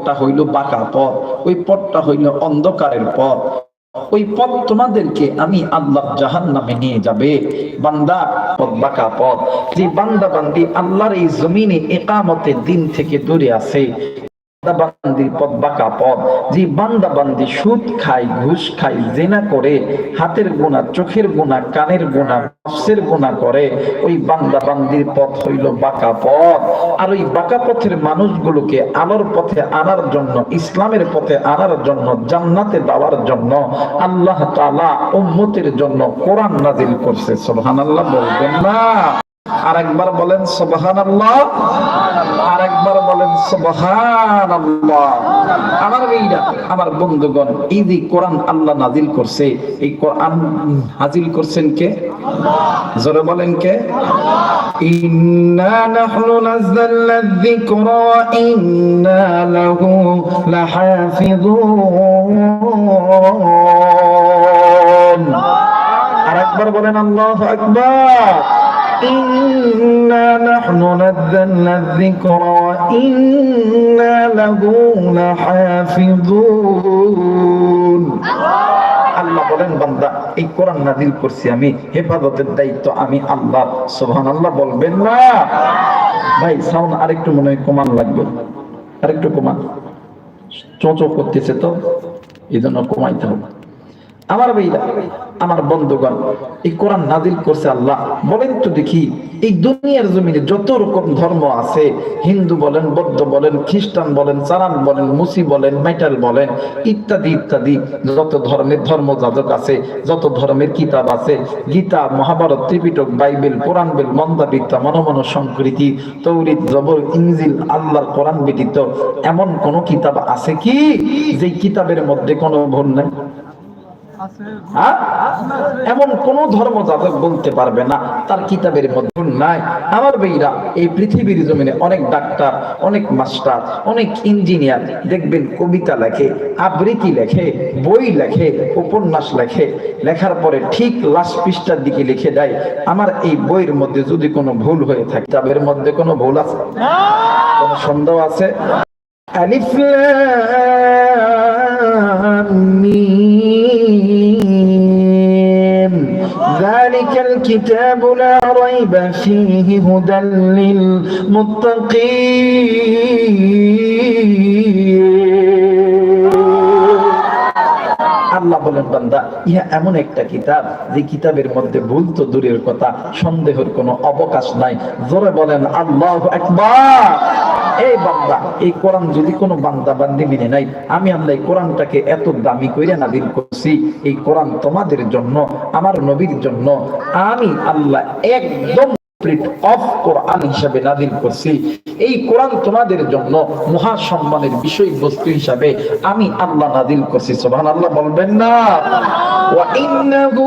পথটা হইল বাঁকা পথ, ওই পথটা হইল অন্ধকারের পথ, ওই পথ তোমাদেরকে আমি আল্লাহ জাহান্নামে নিয়ে যাবে। বান্দা, পথ বাঁকা পথ। যে বান্দা বান্দি আল্লাহর এই জমিনে ইকামতের দিন থেকে দূরে আছে, বান্দির পথ বাঁকা পথ। যে বান্দা বান্দি সুদ খায়, ঘুষ খায়, জিনা করে, হাতের গুনাহ, চোখের গুনাহ, কানের গুনাহ, নফসের গুনাহ করে, ওই বান্দা বান্দির পথ হইল বাঁকা পথ। আর ওই বাঁকা পথের মানুষগুলোকে আলোর পথে আনার জন্য, ইসলামের পথে আনার জন্য, জান্নাতে দেওয়ার জন্য আল্লাহ তাআলা উম্মতের জন্য কোরআন নাযিল করছে। সুবহানাল্লাহ বলবেন না? আরেকবার বলেন সুবহানাল্লাহ, আরেকবার বলেন সুবহানাল্লাহ। আমার ভাইরা, আমার বন্ধুগণ, এই যে কোরআন আল্লাহ নাযিল করছে, এই কোরআন নাযিল করছেন কে? জোরে বলেন কে? ইন্না নাহনু নাযালনা যিকরা ওয়া ইন্না লাহু লাহাফিযুন। আরেকবার বলেন আল্লাহু আকবার। ইন্না নাহনু নাযালনা যিকরা ওয়া ইন্না লাহু লাহাফিযুন। আল্লাহ বলেন, বান্দা এই কোরআন নাযিল করছি আমি, হেফাজতের দায়িত্ব আমি আল্লাহ। সুবহানাল্লাহ বলবেন না? ভাই সাউন্ড আরেকটু মনে হয় কমান লাগবে, আরেকটু কমান, চোঁচো করতেছে তো, এই জন্য কমাইতে হবে। আমার ভাইরা, আমার বন্ধুগণ, এই কোরআন নাযিল করছে আল্লাহ। বলেন তো দেখি, এই দুনিয়ার জমিনে যত রকম ধর্ম আছে, হিন্দু বলেন, বৌদ্ধ বলেন, খ্রিস্টান বলেন, চারান বলেন, মুসি বলেন, মেটাল বলেন, ইত্যাদি ইত্যাদি, যত ধর্মের ধর্ম যাজক আছে, যত ধর্মের কিতাব আছে, গীতা, মহাভারত, ত্রিপিটক, বাইবেল, কোরআন বেল, মন্দাবিদ্যা, মনমন সংস্কৃতি, তৌরিত, জবর, ইনজিল, আল্লাহর কোরআন ব্যতীত এমন কোন কিতাব আছে কি যে কিতাবের মধ্যে কোনো ভুল নাই? এমন কোন ধর্ম যাজক বলতে পারবে না তার কিতাবের মধ্যে নাই। আমার ভাইরা, এই পৃথিবীর জমিনে অনেক ডাক্তার, অনেক মাস্টার, অনেক ইঞ্জিনিয়ার দেখবেন কবিতা লেখে, আবৃত্তি লেখে, বই লেখে, উপন্যাস লেখে, লেখার পরে ঠিক লাস্ট পৃষ্ঠার দিকে লিখে দেয়, আমার এই বইয়ের মধ্যে যদি কোনো ভুল হয়ে থাকে, কিতাবের মধ্যে কোনো ভুল আছে? কোনো সন্দেহ আছে? আলিফ লাম মিম যালিকাল কিতাবু লা রাইবা ফীহি হুদাল লিল মুত্তাকিন। আল্লাহ বলেন, বান্দা ইহা এমন একটা কিতাব যে কিতাবের মধ্যে ভুল তো দূরের কথা, সন্দেহের কোনো অবকাশ নাই। জোরে বলেন আল্লাহু আকবার। এই বান্দা, এই কোরআন যদি কোনো বান্দা বান্দি মেনে নাই, আমি আল্লাহ এই কোরআনটাকে এত দামি কইরা নাযিল করছি, এই কোরআন তোমাদের জন্য, আমার নবীর জন্য আমি আল্লাহ একদম অফ কোরআন হিসাবে নাযিল করছি। এই কোরআন তোমাদের জন্য মহা সম্মানের বিষয়বস্তু হিসাবে আমি আল্লাহ নাযিল করছি। সুবহানাল্লাহ বলবেন না? ওয়া ইন্নাহু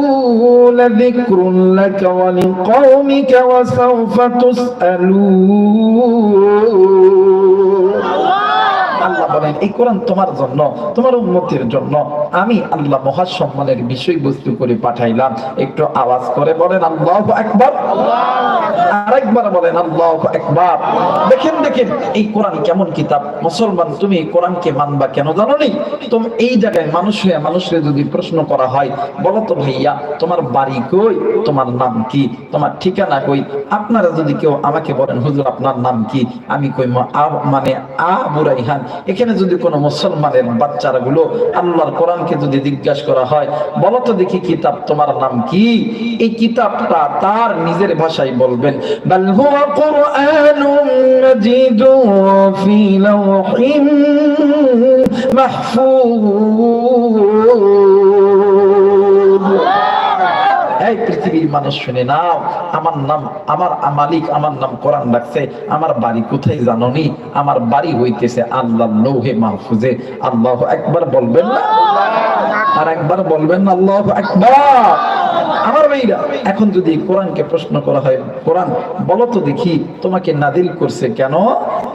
লাযিকরুন লাকা ওয়া লিকাওমিকা ওয়া সাওফা তুসআলুন। আল্লাহ বলেন, এই কোরআন তোমার জন্য, তোমার উম্মতের জন্য আমি আল্লাহ মহা সম্মানের বিষয়বস্তু করে পাঠাইলাম। একটু আওয়াজ করে বলেন আল্লাহু আকবার। আরেকবার বলেন আল্লাহু আকবার। দেখেন দেখেন এই কোরআন কেমন কিতাব। মুসলমান, তুমি এই কোরআনকে মানবা কেন জানো নি? তুমি এই জায়গায় মানুষ হয়ে মানুষকে যদি প্রশ্ন করা হয়, বলো তো ভাইয়া তোমার বাড়ি কই, তোমার নাম কি, তোমার ঠিকানা কই, আপনারা যদি কেউ আমাকে বলেন হুজুর আপনার নাম কি, আমি কই মানে আবু রাইহান। এখানে যদি কোনো মুসলমানের বাচ্চারা গুলো আল্লাহর কোরআনকে যদি জিজ্ঞাসা করা হয়, বলো তো দেখি কিতাব তোমার নাম কি, এই কিতাবটা তার নিজের ভাষায় বলবেন, বাল হুয়া কুরআনুম মাজিদুন ফি লাওহিন মাহফুজ। এই পৃথিবীর মানুষ শুনে নাও, আমার নাম, আমার মালিক আমার নাম কোরআন রাখছে। আমার বাড়ি কোথায় জানো নি? আমার বাড়ি হইতেছে আল্লাহর লৌহে মাহফুজে। আল্লাহু আকবার বলবেন না? আর একবার বলবেন না আল্লাহু আকবার। আমার ভাইরা, এখন যদি কোরআনকে প্রশ্ন করা হয়, কোরআন বলো তো দেখি তোমাকে নাযিল করছে কেন?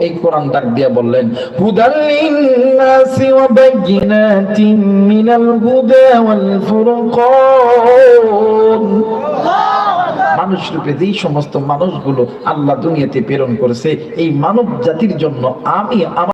এই কোরআন ডাক দিয়া বললেন, হুদাল লিন্নাসি ওয়া বাইয়িনাতিন মিনাল হুদা ওয়াল ফুরকান। মানুষ রূপে যেই সমস্ত মানুষগুলো আল্লাহ দুনিয়াতে প্রেরণ করেছে, এই মানব জাতির জন্য আমি আমার